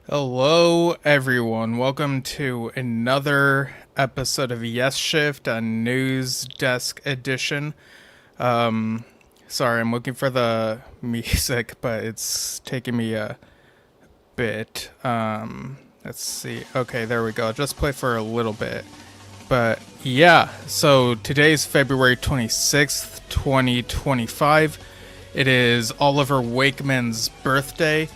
Hello, everyone. Welcome to another episode of Yesshift News Desk Edition. Um, Sorry, I'm looking for the music, but it's taking me a bit. Let's see. Okay, there we go. Just play for a little bit. But yeah, so today's February 26th, 2025. It is Oliver Wakeman's birthday,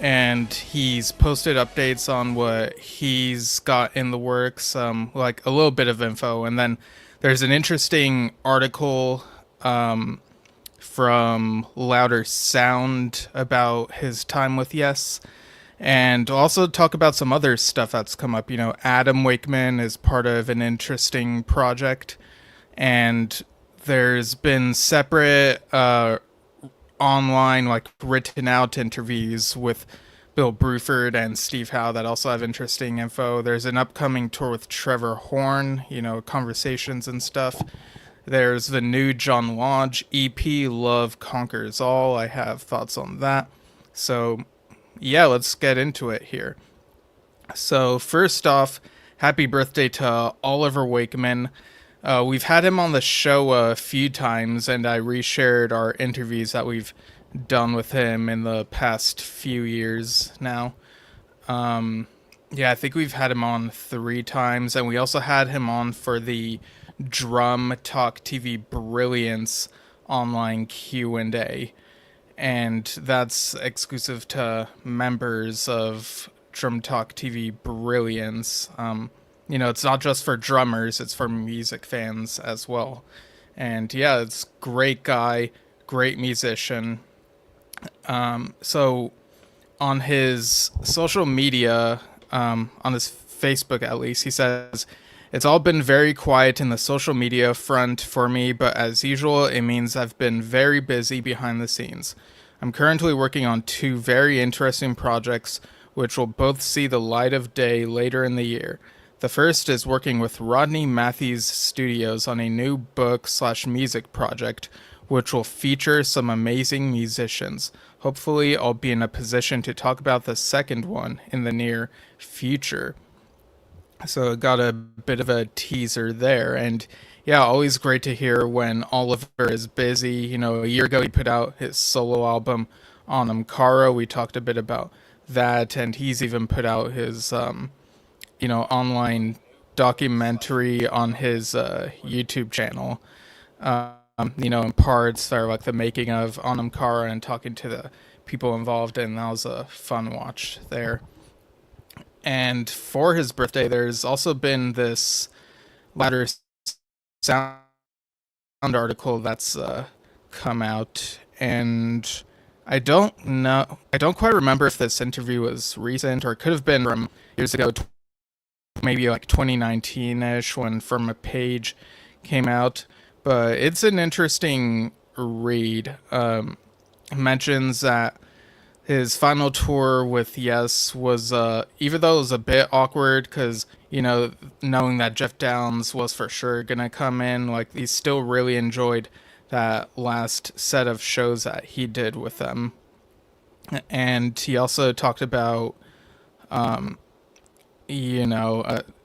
and he's posted updates on what he's got in the works, like a little bit of info. And then there's an interesting article from Louder Sound about his time with Yes. And also talk about some other stuff that's come up. Adam Wakeman is part of an interesting project, and there's been separate online, like written out interviews with Bill Bruford and Steve Howe that also have interesting info. There's an upcoming tour with Trevor Horn, conversations and stuff. There's the new John Lodge EP, Love Conquers All. I have thoughts on that. So, yeah, let's get into it here. So, first off, happy birthday to Oliver Wakeman. We've had him on the show a few times, and I reshared our interviews that we've done with him in the past few years now. Yeah, I think we've had him on 3 times, and we also had him on for the Drum Talk TV Brilliance online Q&A, and that's exclusive to members of Drum Talk TV Brilliance. It's not just for drummers, it's for music fans as well. And yeah, it's great guy, great musician. So on his social media, on his Facebook at least, he says, "It's all been very quiet in the social media front for me, but as usual, it means I've been very busy behind the scenes. I'm currently working on 2 very interesting projects, which will both see the light of day later in the year. The first is working with Rodney Matthews Studios on a new book/music project, which will feature some amazing musicians. Hopefully, I'll be in a position to talk about the second one in the near future." So, got a bit of a teaser there. And yeah, always great to hear when Oliver is busy. A year ago, he put out his solo album on Amkara. We talked a bit about that, and he's even put out his online documentary on his YouTube channel. In parts that are like the making of On Amkara and talking to the people involved, and that was a fun watch there. And for his birthday, there's also been this Louder Sound article that's come out, and I don't quite remember if this interview was recent or it could have been from years ago, maybe like 2019-ish, when From a Page came out. But it's an interesting read. Mentions that his final tour with Yes was, even though it was a bit awkward, because, knowing that Jeff Downs was for sure gonna come in, like, he still really enjoyed that last set of shows that he did with them. And he also talked about,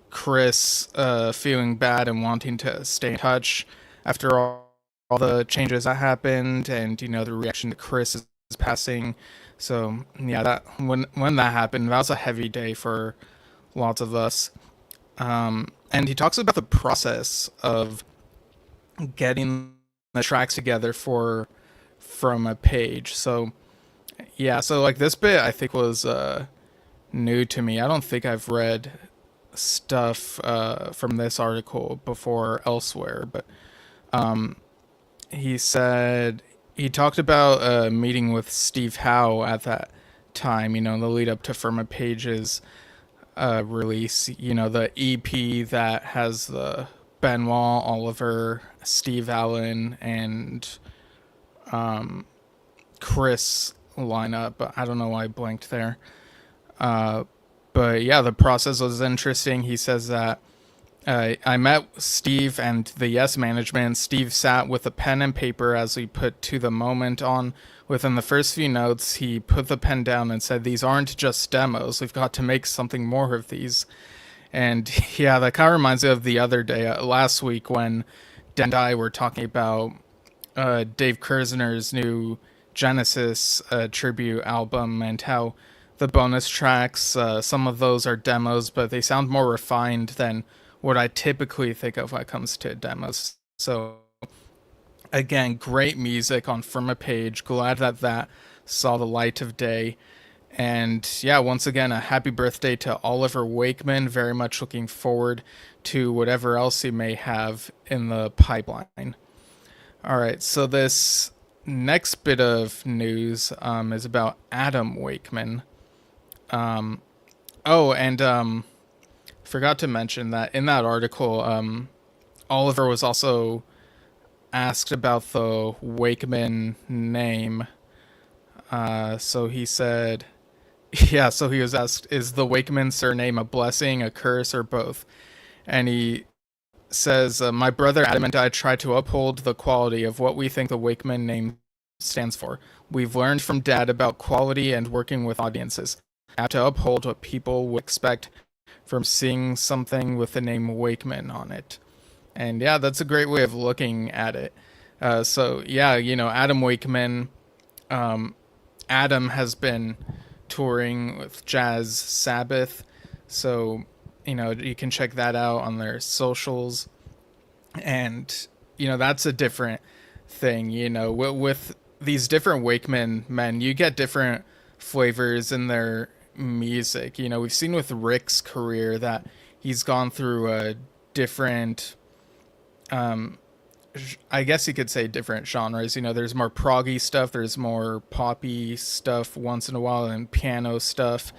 Chris feeling bad and wanting to stay in touch after all the changes that happened, and the reaction to Chris is passing. So yeah, that when that happened, that was a heavy day for lots of us. And he talks about the process of getting the tracks together for From a Page. So yeah, so like this bit I think was new to me. I don't think I've read stuff from this article before elsewhere, but he said he talked about a meeting with Steve Howe at that time, the lead up to From a Page's release, the EP that has the Benoit, Oliver, Steve Allen, and Chris lineup. But I don't know why I blanked there. But yeah, the process was interesting. He says that I met Steve and the Yes management. Steve sat with a pen and paper as we put To the Moment on. Within the first few notes, he put the pen down and said, "These aren't just demos. We've got to make something more of these." And yeah, that kind of reminds me of the other day, last week, when Dan and I were talking about Dave Kersner's new Genesis tribute album, and how the bonus tracks, some of those are demos, but they sound more refined than what I typically think of when it comes to demos. So again, great music on From a Page. Glad that that saw the light of day. And yeah, once again, a happy birthday to Oliver Wakeman. Very much looking forward to whatever else he may have in the pipeline. All right, so this next bit of news is about Adam Wakeman. Oh, and forgot to mention that in that article, Oliver was also asked about the Wakeman name. So he said, yeah, so he was asked, is the Wakeman surname a blessing, a curse, or both? And he says, my brother Adam and I try to uphold the quality of what we think the Wakeman name stands for. We've learned from Dad about quality and working with audiences. I have to uphold what people would expect from seeing something with the name Wakeman on it. And yeah, that's a great way of looking at it. So yeah, Adam Wakeman, Adam has been touring with Jazz Sabbath, so you can check that out on their socials. And that's a different thing. With these different Wakeman men, you get different flavors in their music. We've seen with Rick's career that he's gone through a different, I guess you could say different genres. There's more proggy stuff, there's more poppy stuff once in a while, and piano stuff.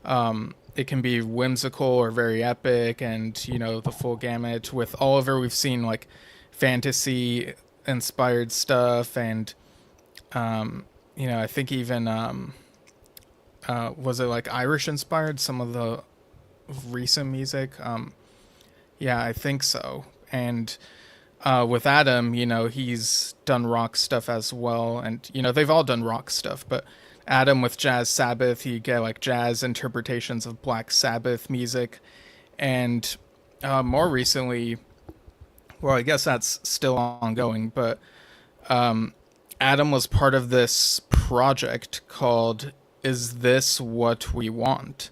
It can be whimsical or very epic, and the full gamut. With Oliver, we've seen like fantasy inspired stuff, and I think even was it like Irish inspired, some of the recent music? Yeah, I think so. And with Adam, he's done rock stuff as well, and they've all done rock stuff, but Adam with Jazz Sabbath, you get like jazz interpretations of Black Sabbath music. And more recently, well, I guess that's still ongoing, but Adam was part of this project called Is This What We Want?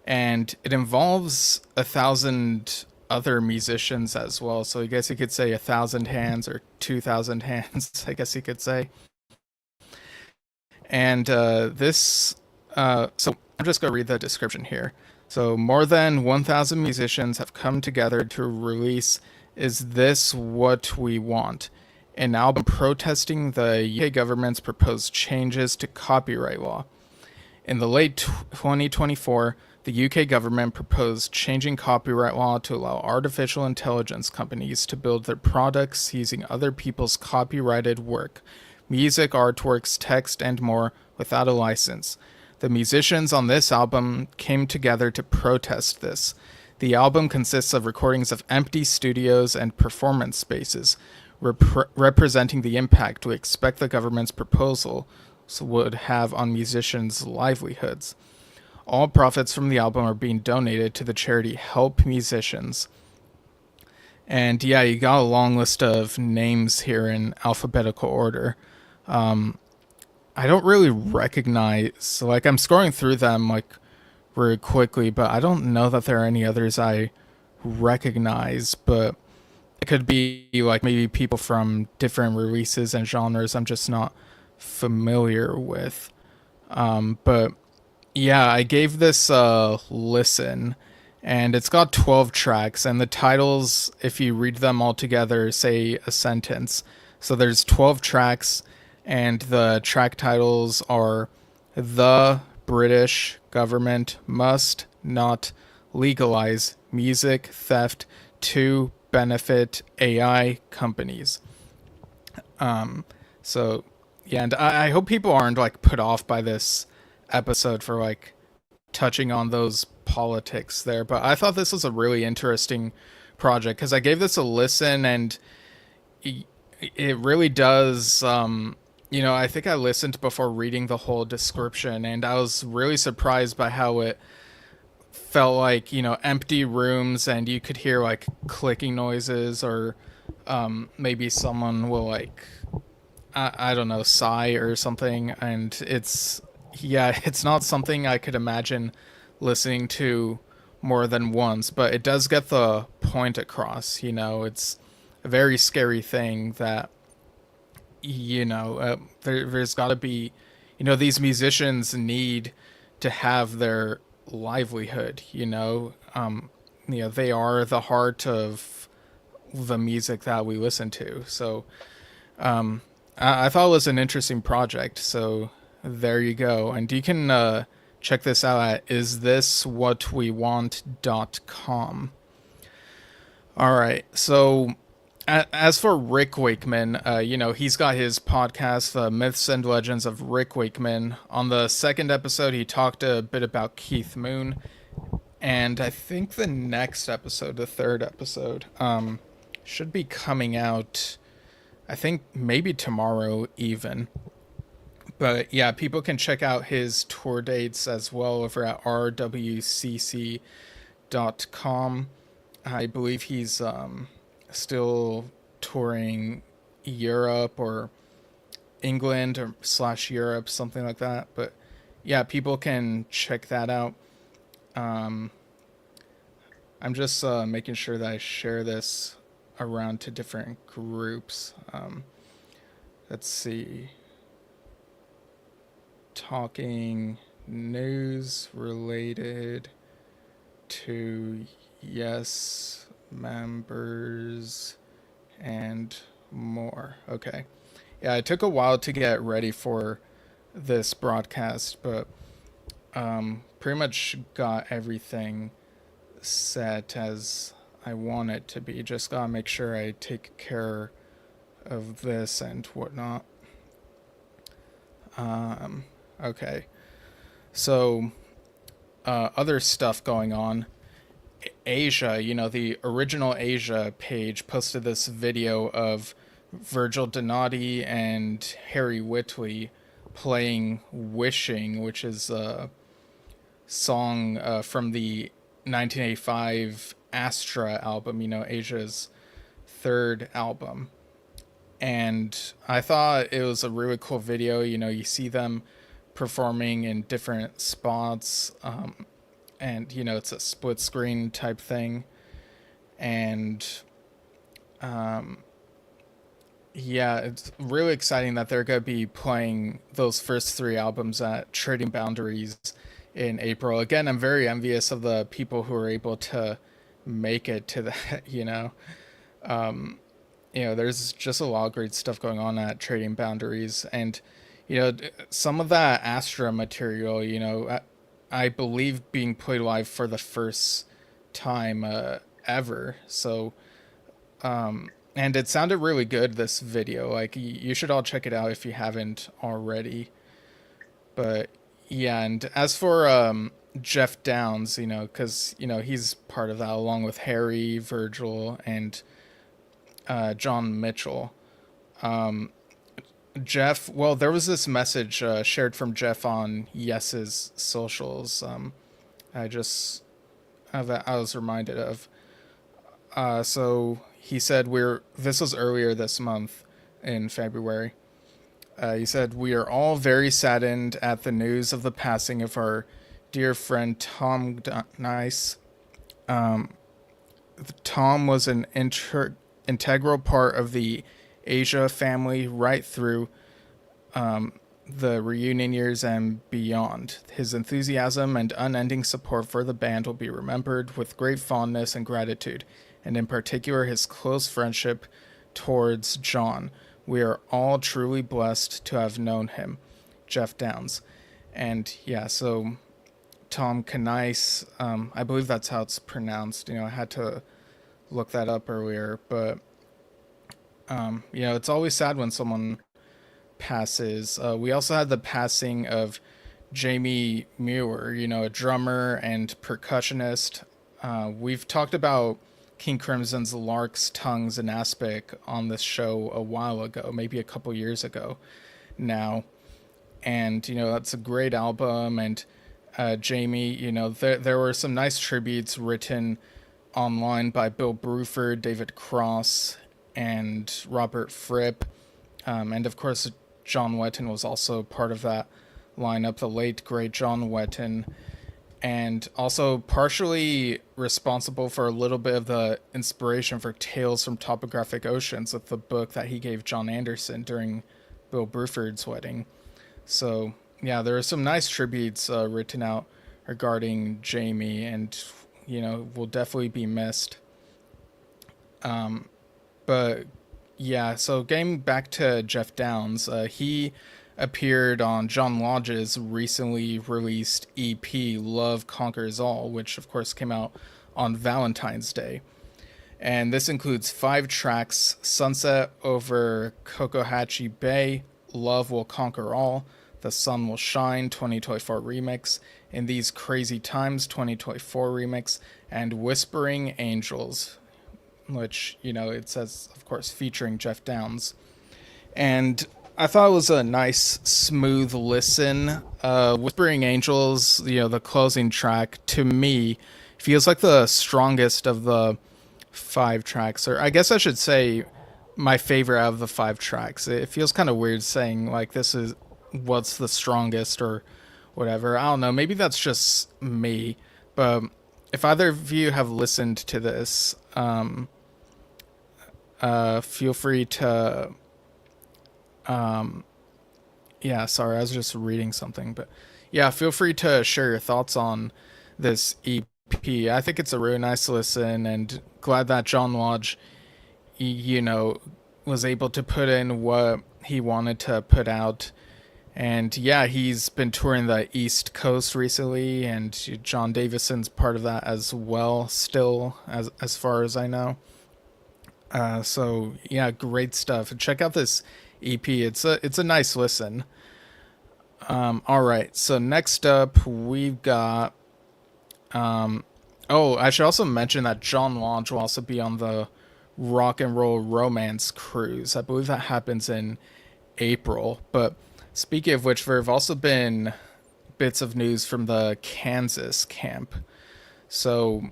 And it involves 1,000 other musicians as well. So I guess you could say 1,000 hands or 2,000 hands, I guess you could say. And so I'm just going to read the description here. So more than 1,000 musicians have come together to release Is This What We Want? An album protesting the UK government's proposed changes to copyright law. In the late 2024, the UK government proposed changing copyright law to allow artificial intelligence companies to build their products using other people's copyrighted work, music, artworks, text, and more without a license. The musicians on this album came together to protest this. The album consists of recordings of empty studios and performance spaces, representing the impact we expect the government's proposal would have on musicians' livelihoods. All profits from the album are being donated to the charity Help Musicians. And yeah, you got a long list of names here in alphabetical order. I don't really recognize, like, I'm scrolling through them like very quickly, but I don't know that there are any others I recognize. But it could be like maybe people from different releases and genres I'm just not familiar with. But yeah, I gave this a listen, and it's got 12 tracks, and the titles, if you read them all together, say a sentence. So there's 12 tracks, and the track titles are The British Government Must Not Legalize Music Theft to Benefit AI Companies. So yeah, and I hope people aren't like put off by this episode for like touching on those politics there, but I thought this was a really interesting project, because I gave this a listen, and it really does. I think I listened before reading the whole description, and I was really surprised by how it felt like, empty rooms, and you could hear like clicking noises, or maybe someone will like, I don't know, sigh or something. And it's not something I could imagine listening to more than once, but it does get the point across. It's a very scary thing that, there's got to be, these musicians need to have their livelihood. They are the heart of the music that we listen to. So I thought it was an interesting project. So there you go. And you can check this out at isthiswhatwewant.com. All right. So as for Rick Wakeman, he's got his podcast, The Myths and Legends of Rick Wakeman. On the second episode, he talked a bit about Keith Moon. And I think the next episode, the third episode, should be coming out, I think maybe tomorrow even. But yeah, people can check out his tour dates as well over at rwcc.com. I believe he's still touring Europe or England or / Europe, something like that. But yeah, people can check that out. I'm just making sure that I share this around to different groups. Let's see. Talking news related to Yes members and more. Okay. Yeah, it took a while to get ready for this broadcast, but pretty much got everything set as I want it to be. Just gotta make sure I take care of this and whatnot. Okay. So, other stuff going on. Asia, the original Asia page posted this video of Virgil Donati and Harry Whitley playing Wishing, which is a song from the 1985 Astra album, Asia's third album. And I thought it was a really cool video. You see them performing in different spots, and it's a split screen type thing. And yeah, it's really exciting that they're going to be playing those first three albums at Trading Boundaries in April. Again, I'm very envious of the people who are able to make it to that. There's just a lot of great stuff going on at Trading Boundaries. And some of that Astra material, I believe being played live for the first time ever. So, and it sounded really good, this video. Like, you should all check it out if you haven't already. But yeah, and as for Jeff Downs, because, he's part of that along with Harry, Virgil, and John Mitchell. Jeff, well, there was this message shared from Jeff on Yes's socials. I was reminded of. So he said this was earlier this month in February. He said, "We are all very saddened at the news of the passing of our dear friend Tom Nice. Tom was an integral part of the Asia family right through the reunion years and beyond. His enthusiasm and unending support for the band will be remembered with great fondness and gratitude, and in particular his close friendship towards John. We are all truly blessed to have known him." Jeff Downs. And yeah, so Tom Kanice, I believe that's how it's pronounced. I had to look that up earlier, but it's always sad when someone passes. We also had the passing of Jamie Muir, a drummer and percussionist. We've talked about King Crimson's Larks, Tongues, and Aspic on this show a while ago, maybe a couple years ago now. And, that's a great album. And Jamie, there were some nice tributes written online by Bill Bruford, David Cross, and Robert Fripp. And of course, John Wetton was also part of that lineup, the late, great John Wetton. And also partially responsible for a little bit of the inspiration for Tales from Topographic Oceans with the book that he gave John Anderson during Bill Bruford's wedding. So, yeah, there are some nice tributes written out regarding Jamie, and, will definitely be missed. But, yeah, so getting back to Jeff Downs, he appeared on John Lodge's recently released EP, Love Conquers All, which, of course, came out on Valentine's Day. And this includes 5 tracks: Sunset over Cocohatchee Bay, Love Will Conquer All, The Sun Will Shine 2024 remix, In These Crazy Times 2024 remix, and Whispering Angels, which, it says, of course, featuring Jeff Downs. And I thought it was a nice, smooth listen. Whispering Angels, the closing track, to me, feels like the strongest of the 5 tracks. Or I guess I should say my favorite out of the 5 tracks. It feels kind of weird saying, like, this is what's the strongest or whatever. I don't know. Maybe that's just me. But if either of you have listened to this, feel free to... yeah, sorry, I was just reading something, but yeah, feel free to share your thoughts on this EP. I think it's a really nice listen, and glad that John Lodge, was able to put in what he wanted to put out. And yeah, he's been touring the East Coast recently, and John Davison's part of that as well, still, as far as I know. So yeah, great stuff. Check out this EP. It's a nice listen. All right. So next up we've got. I should also mention that John Lodge will also be on the Rock and Roll Romance cruise. I believe that happens in April. But speaking of which, there have also been bits of news from the Kansas camp. So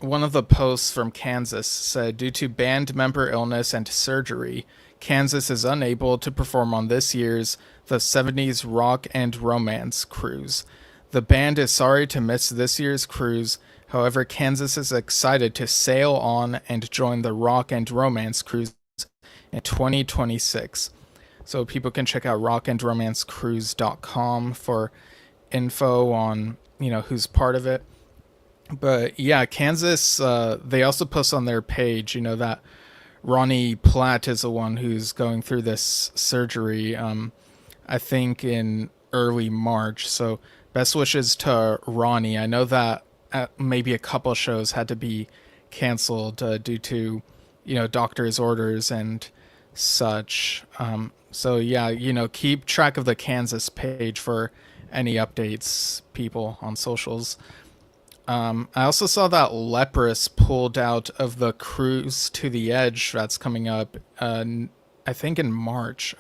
one of the posts from Kansas said, due to band member illness and surgery, Kansas is unable to perform on this year's The 70s Rock and Romance cruise. The band is sorry to miss this year's cruise. However, Kansas is excited to sail on and join the Rock and Romance cruise in 2026. So people can check out rockandromancecruise.com for info on, who's part of it. But yeah, Kansas, they also post on their page, that Ronnie Platt is the one who's going through this surgery, I think in early March. So best wishes to Ronnie. I know that maybe a couple shows had to be canceled due to, doctor's orders and such. So yeah, keep track of the Kansas page for any updates, people, on socials. I also saw that Leprous pulled out of the Cruise to the Edge that's coming up, I think in March,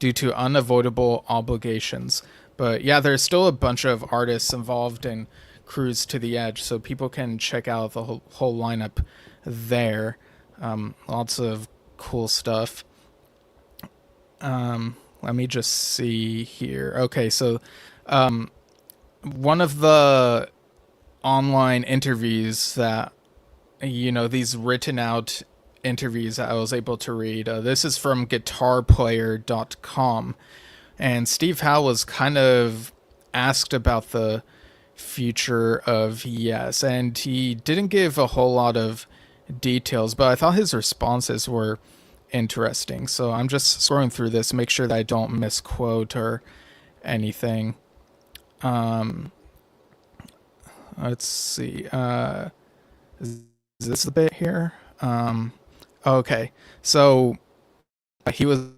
due to unavoidable obligations. But yeah, there's still a bunch of artists involved in Cruise to the Edge, so people can check out the whole lineup there. Lots of cool stuff. Let me just see here. Okay, so one of the online interviews that, these written out interviews that I was able to read, this is from guitarplayer.com, and Steve Howe was kind of asked about the future of Yes, and he didn't give a whole lot of details, but I thought his responses were interesting. So I'm just scrolling through this, make sure that I don't misquote or anything. Let's see. Is this the bit here? Okay. So he was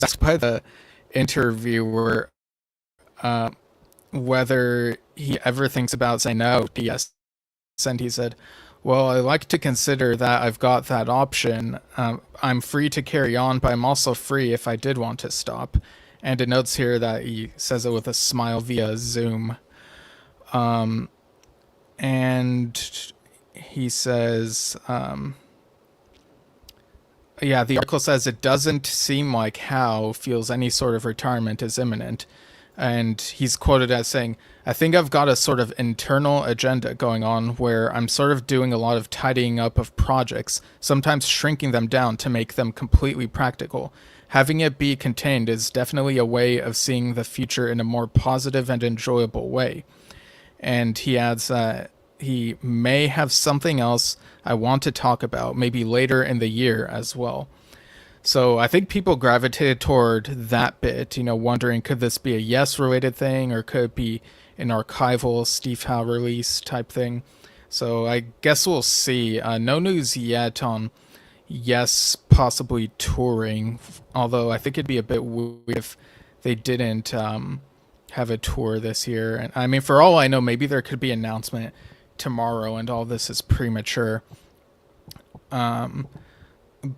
asked by the interviewer whether he ever thinks about saying no to Yes. And he said, Well, I like to consider that I've got that option. I'm free to carry on, but I'm also free if I did want to stop. And it notes here that he says it with a smile via Zoom. And he says, yeah, the article says it doesn't seem like Howe feels any sort of retirement is imminent. And he's quoted as saying, I think I've got a sort of internal agenda going on where I'm sort of doing a lot of tidying up of projects, sometimes shrinking them down to make them completely practical. Having it be contained is definitely a way of seeing the future in a more positive and enjoyable way. And he adds that he may have something else I want to talk about, maybe later in the year as well. So I think people gravitated toward that bit, wondering could this be a Yes related thing or could it be an archival Steve Howe release type thing. So I guess we'll see. No news yet on Yes possibly touring, although I think it'd be a bit weird if they didn't have a tour this year. And I mean, for all I know, maybe there could be an announcement tomorrow and all this is premature.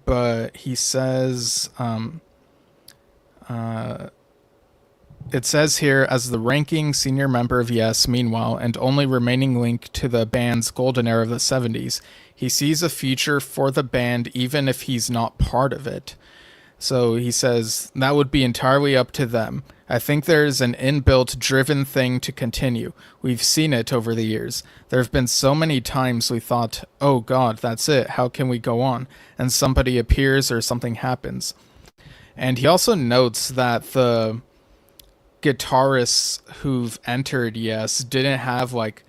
But he says, it says here, as the ranking senior member of Yes, meanwhile, and only remaining link to the band's golden era of the 70s, he sees a future for the band even if he's not part of it. So he says that would be entirely up to them. I think there's an inbuilt driven thing to continue. We've seen it over the years. There have been so many times we thought, oh God, that's it. How can we go on? And somebody appears or something happens. And he also notes that the guitarists who've entered Yes didn't have like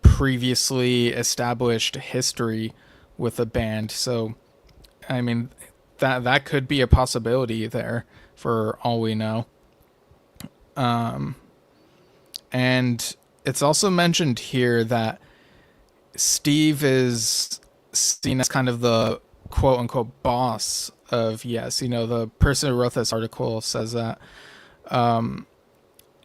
previously established history with the band. So, I mean, that could be a possibility there for all we know. And it's also mentioned here that Steve is seen as kind of the quote unquote boss of Yes. The person who wrote this article says that.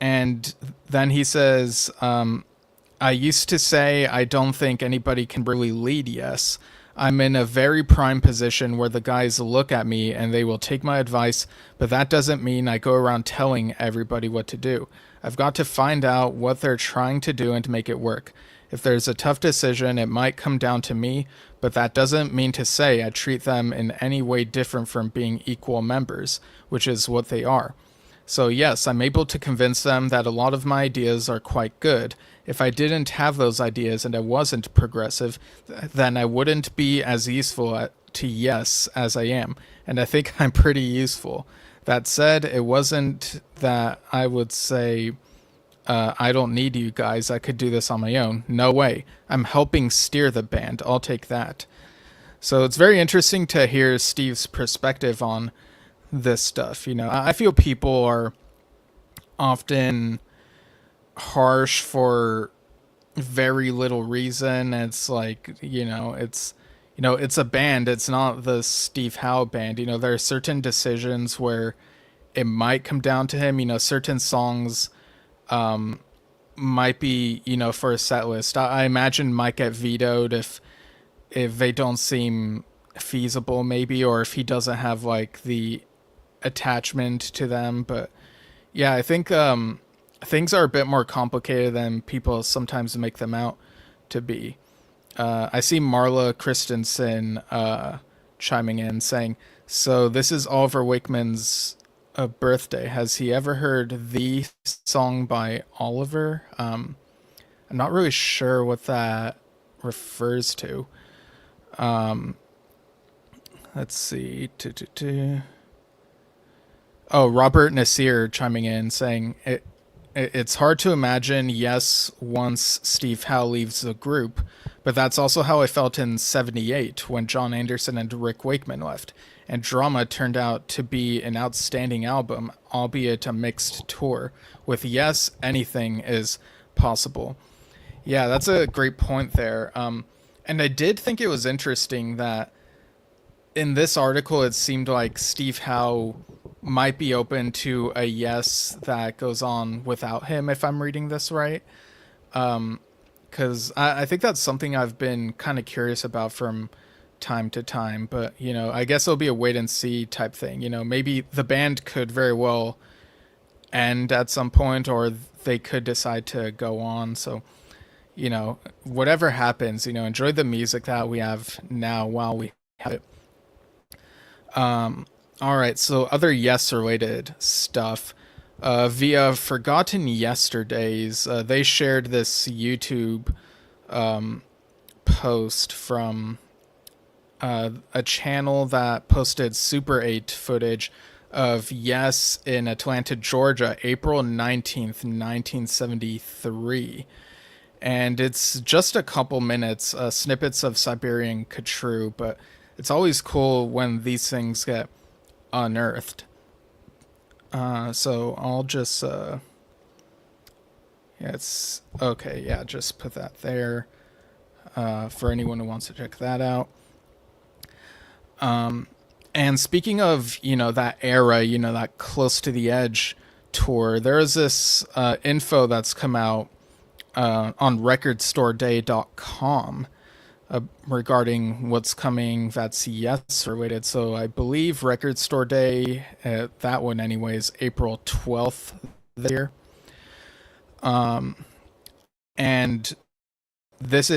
And then he says, I used to say I don't think anybody can really lead Yes. I'm in a very prime position where the guys look at me and they will take my advice, but that doesn't mean I go around telling everybody what to do. I've got to find out what they're trying to do and to make it work. If there's a tough decision, it might come down to me, but that doesn't mean to say I treat them in any way different from being equal members, which is what they are. So yes, I'm able to convince them that a lot of my ideas are quite good. If I didn't have those ideas and I wasn't progressive, then I wouldn't be as useful to Yes as I am. And I think I'm pretty useful. That said, it wasn't that I would say, I don't need you guys, I could do this on my own. No way. I'm helping steer the band. I'll take that. So it's very interesting to hear Steve's perspective on this stuff. I feel people are often harsh for very little reason. It's like, it's a band. It's not the Steve Howe band. There are certain decisions where it might come down to him. Certain songs might be, for a set list. I imagine might get vetoed if they don't seem feasible, maybe, or if he doesn't have like the attachment to them. But yeah, I think things are a bit more complicated than people sometimes make them out to be. I see Marla Christensen chiming in saying, so this is Oliver Wakeman's birthday. Has he ever heard the song by Oliver? I'm not really sure what that refers to. Let's see. Oh, Robert Nasir chiming in saying it's hard to imagine Yes once Steve Howe leaves the group, but that's also how I felt in '78 when John Anderson and Rick Wakeman left, and Drama turned out to be an outstanding album, albeit a mixed tour. With Yes, anything is possible. Yeah, that's a great point there. And I did think it was interesting that in this article it seemed like Steve Howe might be open to a Yes that goes on without him, if I'm reading this right. because I think that's something I've been kind of curious about from time to time. But I guess it'll be a wait and see type thing. Maybe the band could very well end at some point, or they could decide to go on. So whatever happens, enjoy the music that we have now while we have it. All right, so other Yes related stuff. Via Forgotten Yesterdays, they shared this YouTube post from a channel that posted Super 8 footage of Yes in Atlanta, Georgia, April 19th, 1973. And it's just a couple minutes, snippets of Siberian Khatru, but it's always cool when these things get unearthed. So I'll just, yeah, it's okay. Yeah, just put that there for anyone who wants to check that out. And speaking of, that era, that Close to the Edge tour, there is this info that's come out on recordstoreday.com regarding what's coming that's Yes related. So I believe Record Store Day, that one anyways, April 12th this year. And this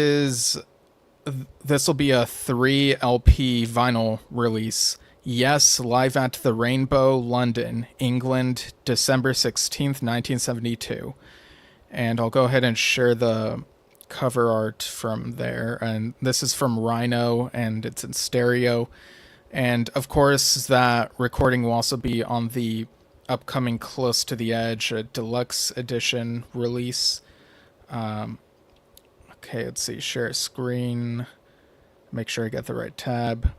will be a 3 LP vinyl release. Yes, live at the Rainbow, London, England, December 16th, 1972. And I'll go ahead and share the cover art from there. And this is from Rhino, and it's in stereo. And of course, that recording will also be on the upcoming Close to the Edge, a deluxe edition release. Okay, let's see. Share screen. Make sure I get the right tab.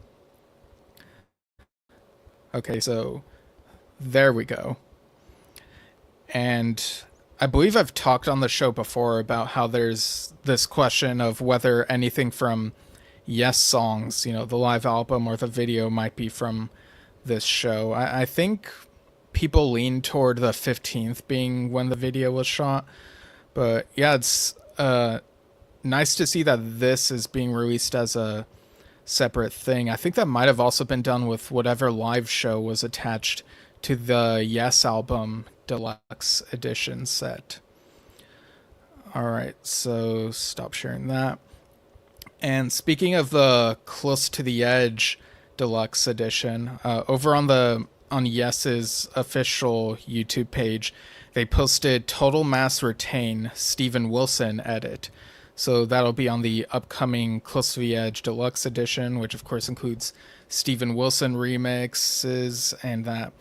Okay, so there we go. And I believe I've talked on the show before about how there's this question of whether anything from Yes songs, the live album or the video, might be from this show. I think people lean toward the 15th being when the video was shot. But yeah, it's nice to see that this is being released as a separate thing. I think that might have also been done with whatever live show was attached to the Yes album deluxe edition set. All right, so stop sharing that. And speaking of the Close to the Edge deluxe edition, over on Yes's official YouTube page, they posted Total Mass Retain Steven Wilson edit. So that'll be on the upcoming Close to the Edge deluxe edition, which of course includes Steven Wilson remixes and that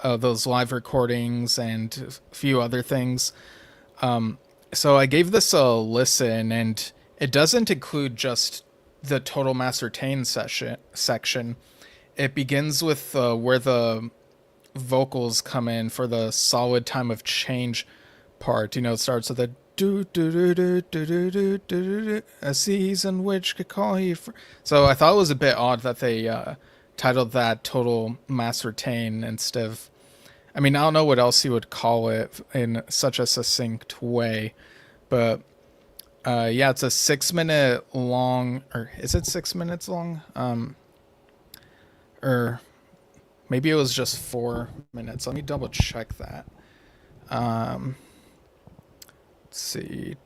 those live recordings and a few other things. So I gave this a listen, and it doesn't include just the Total Mass Retain section. It begins with where the vocals come in for the Solid Time of Change part. It starts with a do do do do do do do do, a season which could call you. So I thought it was a bit odd that they titled that Total Mass Retain instead of. I mean, I don't know what else you would call it in such a succinct way, but yeah, it's a 6-minute long, or is it 6 minutes long? Or maybe it was just 4 minutes. Let me double check that. Let's see.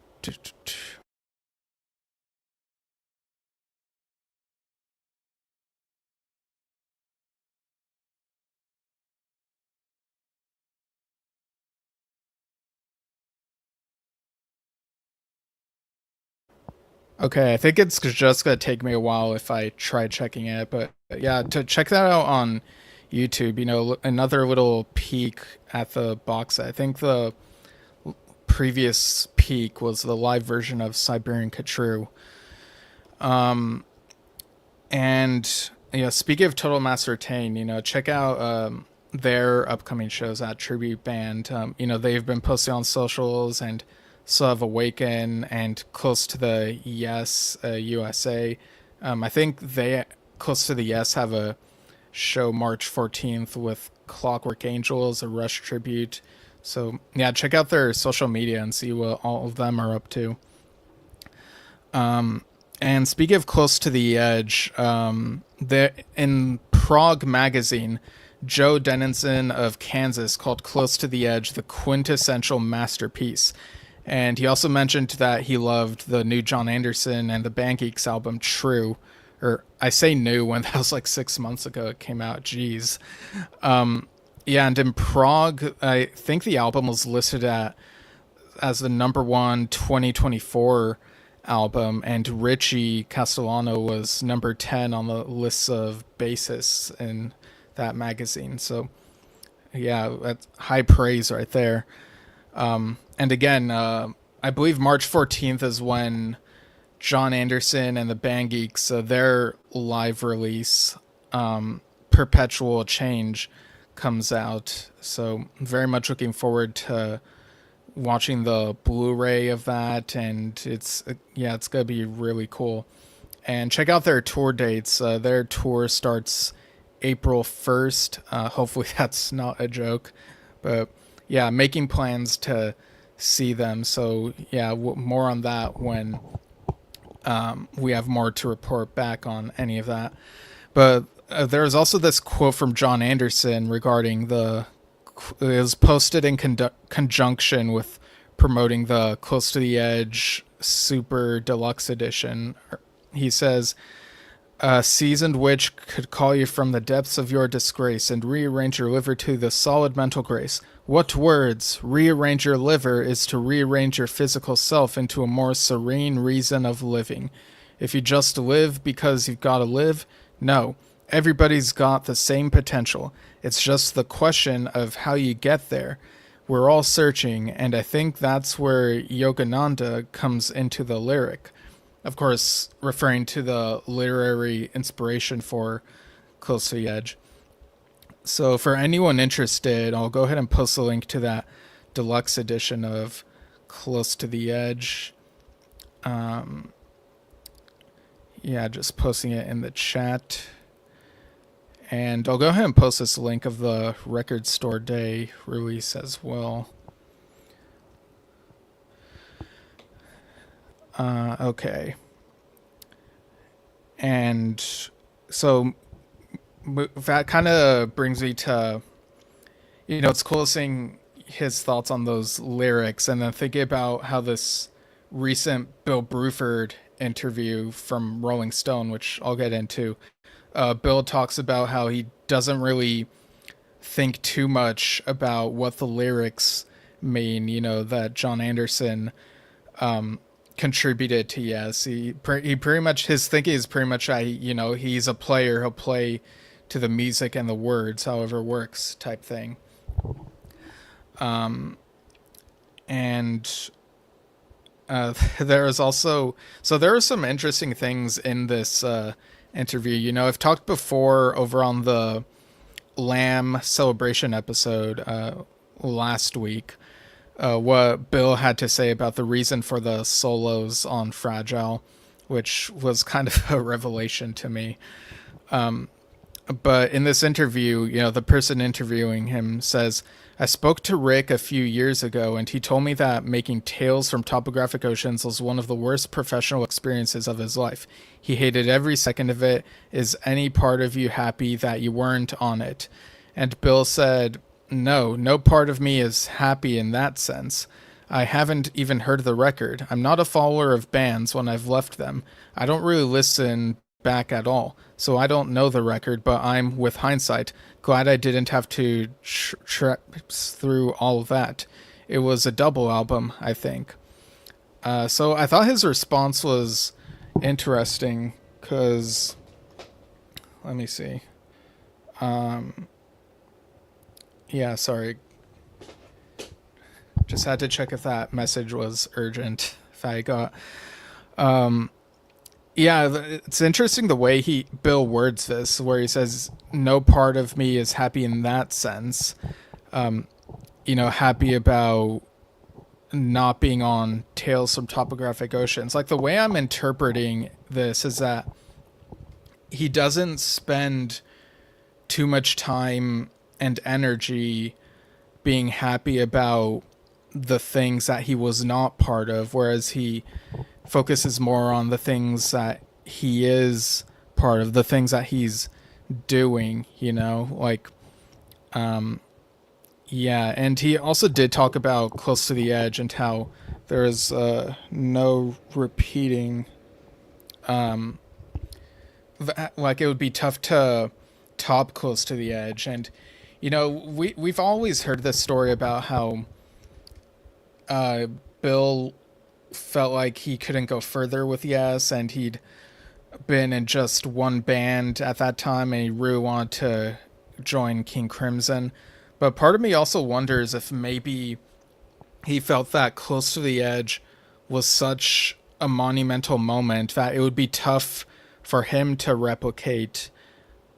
Okay, I think it's just gonna take me a while if I try checking it, but yeah, to check that out on YouTube, another little peek at the box set. I think the previous peek was the live version of Siberian Khatru. And speaking of Total Mass Retain, check out their upcoming shows at Tribute Band. They've been posting on socials and still have Awaken and Close to the Yes USA. I think they Close to the Yes have a show March 14th with Clockwork Angels, a Rush tribute. So yeah, check out their social media and see what all of them are up to. And speaking of Close to the Edge, in Prague magazine, Joe Dennison of Kansas called Close to the Edge the quintessential masterpiece. And he also mentioned that he loved the new John Anderson and the Band Geeks album True. Or I say new when that was like 6 months ago it came out. Jeez. Yeah, and in Prague, I think the album was listed as the number one 2024 album, and Richie Castellano was number 10 on the list of bassists in that magazine. So, yeah, that's high praise right there. And again, I believe March 14th is when John Anderson and the Band Geeks, their live release, Perpetual Change, comes out. So very much looking forward to watching the Blu-ray of that, and it's gonna be really cool. And check out their tour dates. Their tour starts April 1st. Hopefully that's not a joke, but yeah, making plans to see them. So yeah, more on that when we have more to report back on any of that. But there's also this quote from John Anderson regarding it was posted in conjunction with promoting the Close to the Edge Super Deluxe Edition. He says, "A seasoned witch could call you from the depths of your disgrace and rearrange your liver to the solid mental grace. What words? Rearrange your liver is to rearrange your physical self into a more serene reason of living. If you just live because you've got to live, no. Everybody's got the same potential. It's just the question of how you get there. We're all searching, and I think that's where Yogananda comes into the lyric." Of course, referring to the literary inspiration for Close to the Edge. So for anyone interested, I'll go ahead and post a link to that deluxe edition of Close to the Edge. Yeah, just posting it in the chat. And I'll go ahead and post this link of the Record Store Day release as well. Okay. And so that kind of brings me to, it's cool seeing his thoughts on those lyrics, and then thinking about how this recent Bill Bruford interview from Rolling Stone, which I'll get into, Bill talks about how he doesn't really think too much about what the lyrics mean, that John Anderson contributed to Yes. He pretty much, his thinking is pretty much, he's a player, he'll play to the music and the words, however it works type thing. And there is also, so there are some interesting things in this interview. I've talked before over on the Lamb Celebration episode last week, what Bill had to say about the reason for the solos on Fragile, which was kind of a revelation to me. But in this interview, the person interviewing him says, "I spoke to Rick a few years ago, and he told me that making Tales from Topographic Oceans was one of the worst professional experiences of his life. He hated every second of it. Is any part of you happy that you weren't on it?" And Bill said, No part of me is happy in that sense. I haven't even heard the record. I'm not a follower of bands when I've left them. I don't really listen back at all, so I don't know the record, but I'm, with hindsight, glad I didn't have to trek through all of that. It was a double album, I think. So I thought his response was interesting, because, let me see. Yeah, sorry. Just had to check if that message was urgent, if I got. Yeah, it's interesting the way Bill words this, where he says, no part of me is happy in that sense. Happy about not being on Tales from Topographic Oceans. Like, the way I'm interpreting this is that he doesn't spend too much time and energy being happy about the things that he was not part of, whereas he focuses more on the things that he is part of, the things that he's doing, like, yeah. And he also did talk about Close to the Edge and how there's no repeating, like it would be tough to top Close to the Edge. And we've always heard this story about how Bill felt like he couldn't go further with Yes, and he'd been in just one band at that time, and he really wanted to join King Crimson. But part of me also wonders if maybe he felt that Close to the Edge was such a monumental moment that it would be tough for him to replicate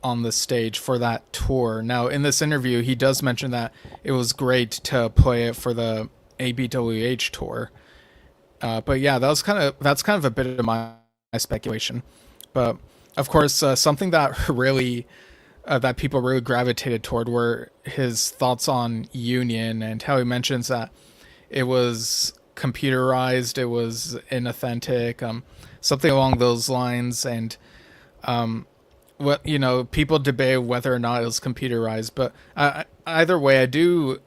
on the stage for that tour. Now, in this interview, he does mention that it was great to play it for the ABWH tour. But yeah, that's kind of a bit of my speculation. But of course, something that really that people really gravitated toward were his thoughts on Union, and how he mentions that it was computerized, it was inauthentic, something along those lines. And what people debate whether or not it was computerized, but either way, I do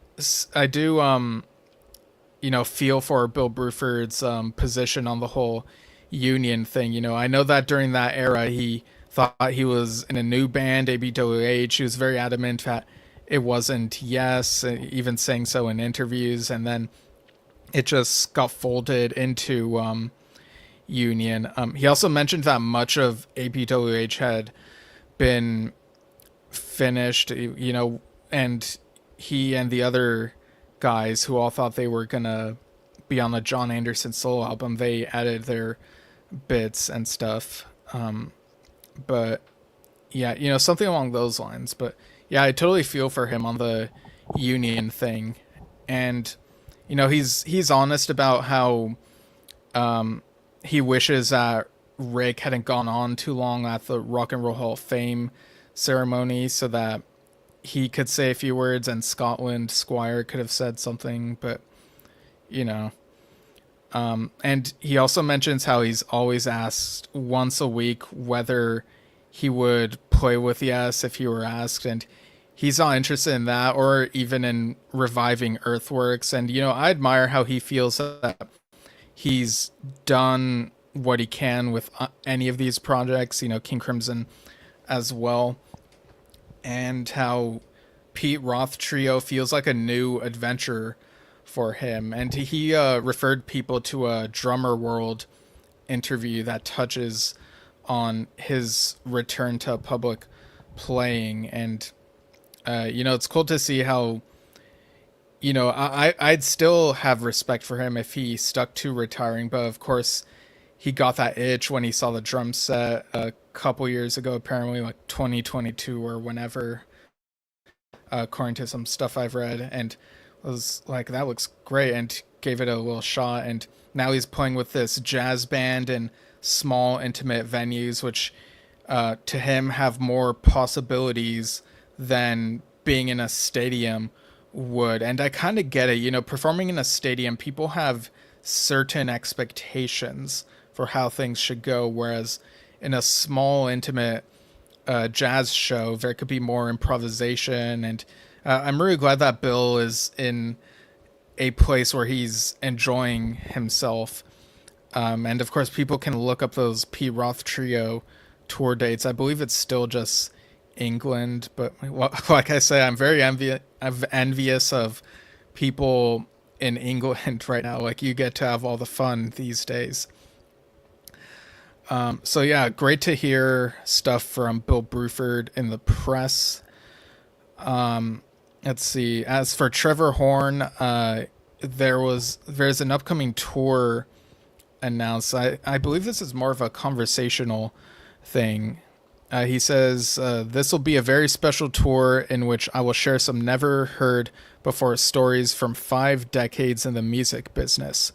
feel for Bill Bruford's position on the whole Union thing. I know that during that era, he thought he was in a new band, ABWH. He was very adamant that it wasn't Yes, even saying so in interviews. And then it just got folded into Union. He also mentioned that much of ABWH had been finished, and he and the other guys who all thought they were gonna be on the John Anderson solo album, they added their bits and stuff. But yeah, something along those lines. But yeah, I totally feel for him on the Union thing. And he's honest about how he wishes that Rick hadn't gone on too long at the Rock and Roll Hall of Fame ceremony, so that he could say a few words and Scotland Squire could have said something. But and he also mentions how he's always asked once a week whether he would play with Yes if he were asked, and he's not interested in that, or even in reviving Earthworks. And I admire how he feels that he's done what he can with any of these projects, King Crimson as well, and how Pete Roth Trio feels like a new adventure for him. And he referred people to a Drummer World interview that touches on his return to public playing. And it's cool to see how I'd still have respect for him if he stuck to retiring, but of course he got that itch when he saw the drum set a couple years ago, apparently like 2022 or whenever, according to some stuff I've read, and was like, that looks great, and gave it a little shot. And now he's playing with this jazz band in small intimate venues, which to him have more possibilities than being in a stadium would. And I kind of get it. Performing in a stadium, people have certain expectations for how things should go, whereas in a small intimate jazz show, there could be more improvisation. And I'm really glad that Bill is in a place where he's enjoying himself. And of course, people can look up those P. Roth Trio tour dates. I believe it's still just England, but like I say, I'm very envious of people in England right now. Like, you get to have all the fun these days. So yeah, great to hear stuff from Bill Bruford in the press. Let's see. As for Trevor Horn, there's an upcoming tour announced. I believe this is more of a conversational thing. He says, this will be a very special tour in which I will share some never heard before stories from 5 decades in the music business.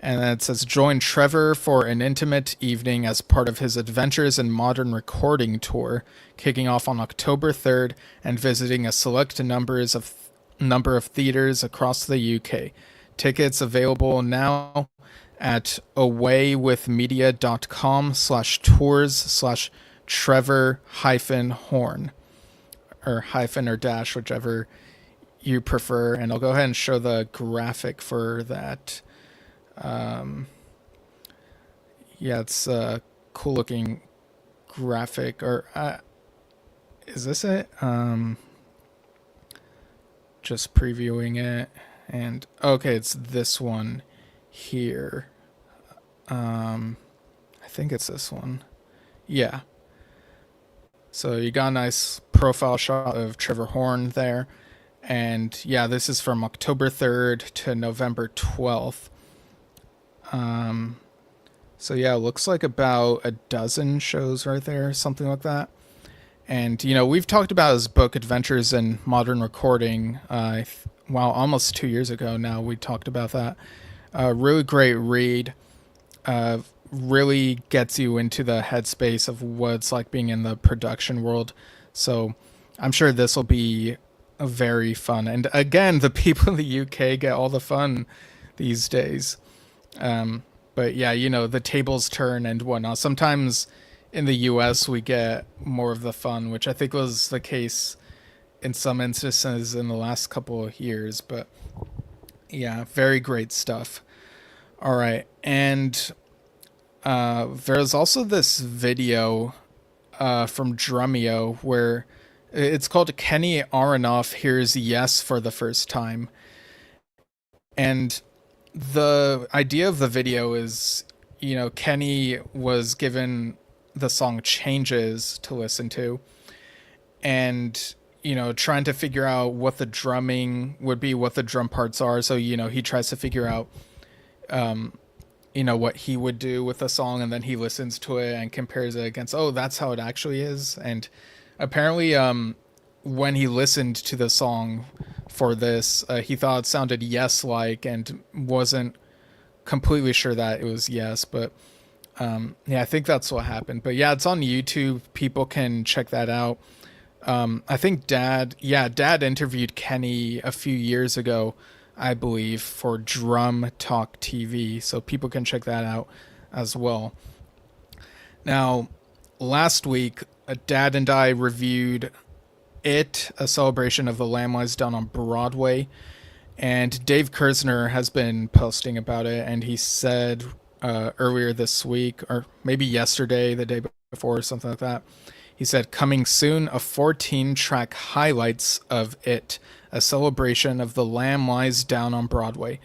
And then it says, join Trevor for an intimate evening as part of his Adventures in Modern Recording tour, kicking off on October 3rd and visiting a select number of theaters across the UK. Tickets available now at awaywithmedia.com/tours/Trevor-Horn, or hyphen or dash, whichever you prefer. And I'll go ahead and show the graphic for that. Yeah, it's a cool looking graphic. Or is this it? Just previewing it. And okay, it's this one here. I think it's this one. Yeah. So you got a nice profile shot of Trevor Horn there. And yeah, this is from October 3rd to November 12th. So yeah, it looks like about a dozen shows right there, something like that. And, you know, we've talked about his book, Adventures in Modern Recording. Almost 2 years ago now we talked about that. Really great read. Really gets you into the headspace of what it's like being in the production world. So I'm sure this will be very fun. And again, the people in the UK get all the fun these days. But yeah, you know, the tables turn and whatnot. Sometimes in the US we get more of the fun, which I think was the case in some instances in the last couple of years. But yeah, very great stuff. All right. And there's also this video from Drumeo where it's called Kenny Aronoff Hears Yes for the First Time. And the idea of the video is, you know, Kenny was given the song Changes to listen to, and, you know, trying to figure out what the drumming would be, what the drum parts are. So, you know, he tries to figure out, you know, what he would do with the song, and then he listens to it and compares it against, oh, that's how it actually is. And apparently, when he listened to the song for this, he thought it sounded Yes-like and wasn't completely sure that it was Yes, but yeah, I think that's what happened. But yeah, it's on YouTube. People can check that out. I think Dad interviewed Kenny a few years ago, I believe, for Drum Talk TV, so people can check that out as well. Now, last week, Dad and I reviewed It, a celebration of the Lamb Lies Down on Broadway, and Dave Kersner has been posting about it, and he said earlier this week, or maybe yesterday, the day before, or something like that, he said, coming soon, a 14-track highlights of It, a celebration of the Lamb Lies Down on Broadway,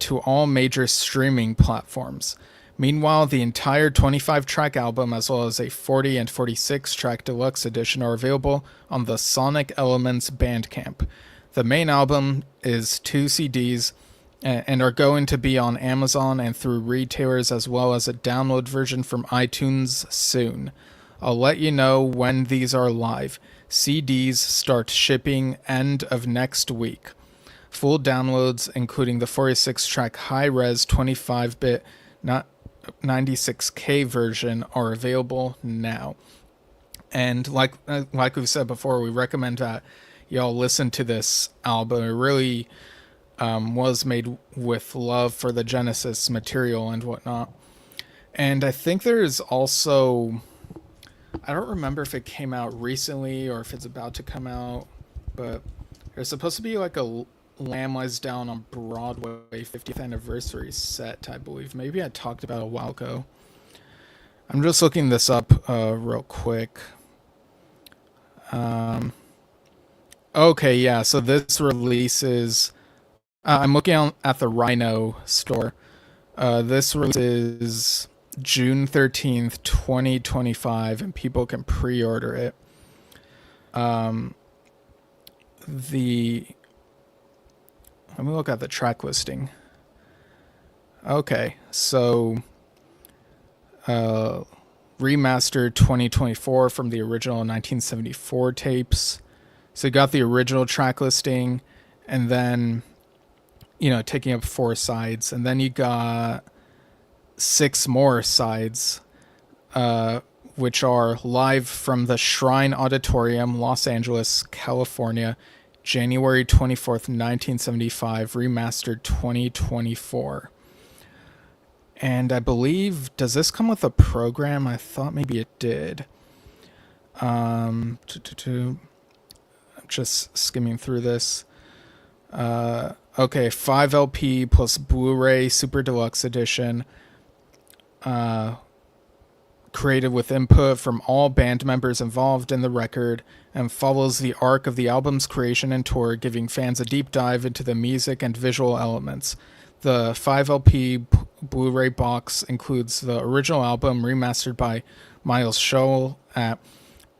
to all major streaming platforms. Meanwhile, the entire 25-track album, as well as a 40 and 46-track deluxe edition, are available on the Sonic Elements Bandcamp. The main album is 2 CDs and are going to be on Amazon and through retailers, as well as a download version from iTunes soon. I'll let you know when these are live. CDs start shipping end of next week. Full downloads, including the 46-track high-res 25-bit 96K version, are available now. And like we've said before, we recommend that y'all listen to this album. It really was made with love for the Genesis material and whatnot. And I think there's also, I don't remember if it came out recently or if it's about to come out, but there's supposed to be like a Lamb Lies Down on Broadway 50th anniversary set, I believe. Maybe I talked about it a while ago. I'm just looking this up real quick. Okay, yeah, so this releases, I'm looking at the Rhino store. This releases June 13th, 2025, and people can pre-order it. Let me look at the track listing. Okay, so remastered 2024 from the original 1974 tapes. So you got the original track listing, and then, you know, taking up 4 sides, and then you got 6 more sides, which are live from the Shrine Auditorium, Los Angeles, California, January 24th, 1975, remastered 2024. And I believe, does this come with a program? I thought maybe it did. I'm just skimming through this. Okay, 5 LP plus Blu-ray Super Deluxe Edition. Created with input from all band members involved in the record and follows the arc of the album's creation and tour, giving fans a deep dive into the music and visual elements. The 5 LP Blu-ray box includes the original album remastered by Miles Scholl at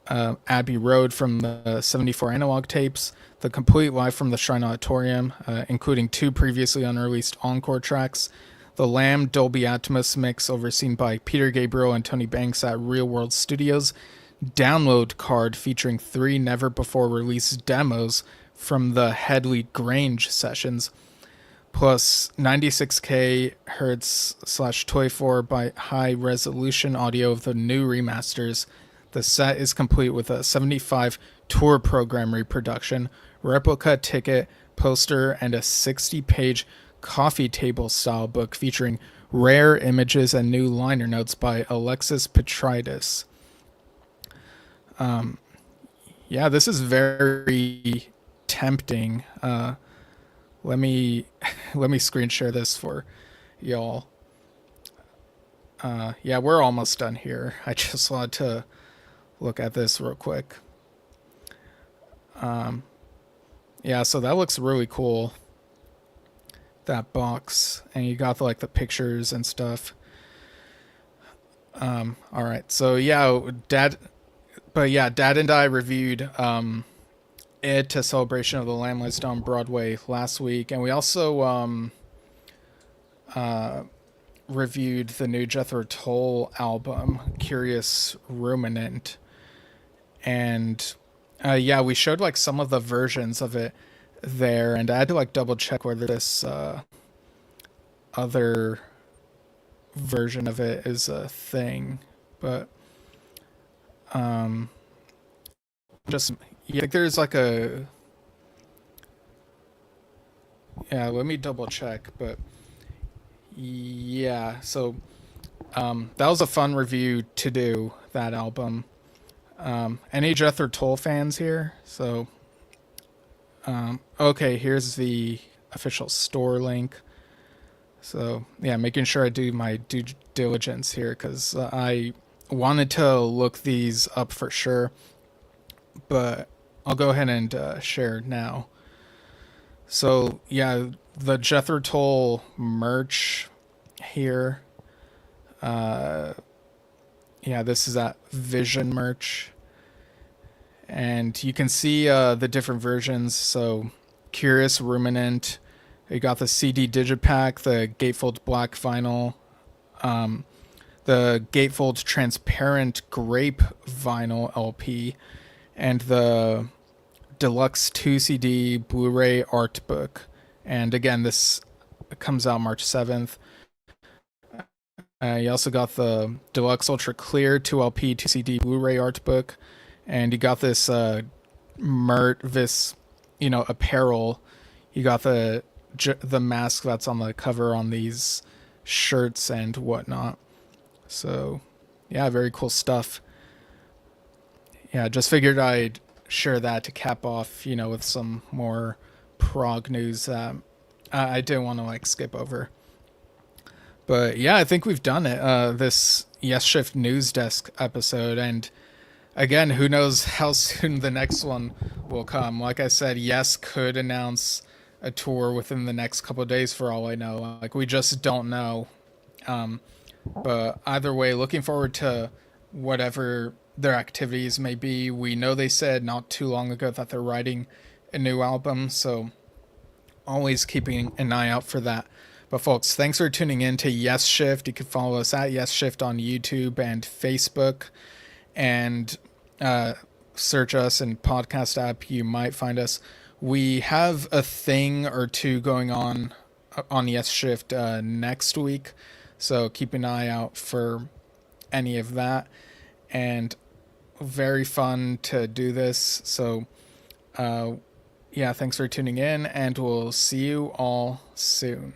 Abbey Road from the 74 analog tapes, the complete live from the Shrine Auditorium, including 2 previously unreleased encore tracks, the Lamb Dolby Atmos mix overseen by Peter Gabriel and Tony Banks at Real World Studios, download card featuring 3 never-before-released demos from the Headley Grange sessions, plus 96K Hertz/24 by high-resolution audio of the new remasters. The set is complete with a 75 tour program reproduction, replica ticket, poster, and a 60-page coffee table style book featuring rare images and new liner notes by Alexis Petridis. Yeah, this is very tempting. Let me screen share this for y'all. Yeah, we're almost done here. I just wanted to look at this real quick. Yeah, so that looks really cool. That box, and you got the pictures and stuff. All right, so yeah, Dad and I reviewed it, a celebration of the Lamb Lies Down Broadway, last week, and we also reviewed the new Jethro Tull album, Curious Ruminant, and yeah, we showed some of the versions of it there, and I had to double check whether this other version of it is a thing, but just yeah, there's a yeah, let me double check, but yeah, so that was a fun review to do, that album. Any Jethro Tull fans here? So okay, here's the official store link. So yeah, making sure I do my due diligence here, because I wanted to look these up for sure, but I'll go ahead and share now. So yeah, the Jethro Tull merch here. Yeah, this is that Vision merch. And you can see the different versions. So Curious Ruminant, you got the CD Digipack, the Gatefold Black Vinyl, the Gatefold Transparent Grape Vinyl LP, and the Deluxe 2 CD Blu-ray Art Book. And again, this comes out March 7th. You also got the Deluxe Ultra Clear 2 LP 2 CD Blu-ray Art Book. And you got this apparel. You got the mask that's on the cover on these shirts and whatnot. So yeah, very cool stuff. Yeah, just figured I'd share that to cap off, with some more prog news that I didn't want to skip over. But yeah, I think we've done it. This Yesshift News Desk episode, and again, who knows how soon the next one will come. Like I said, Yes could announce a tour within the next couple of days for all I know. We just don't know. But either way, looking forward to whatever their activities may be. We know they said not too long ago that they're writing a new album, so always keeping an eye out for that. But folks, thanks for tuning in to Yesshift. You can follow us at Yesshift on YouTube and Facebook, and search us in podcast app. You might find us. We have a thing or two going on Yesshift next week, so keep an eye out for any of that. And very fun to do this. So yeah, thanks for tuning in, and we'll see you all soon.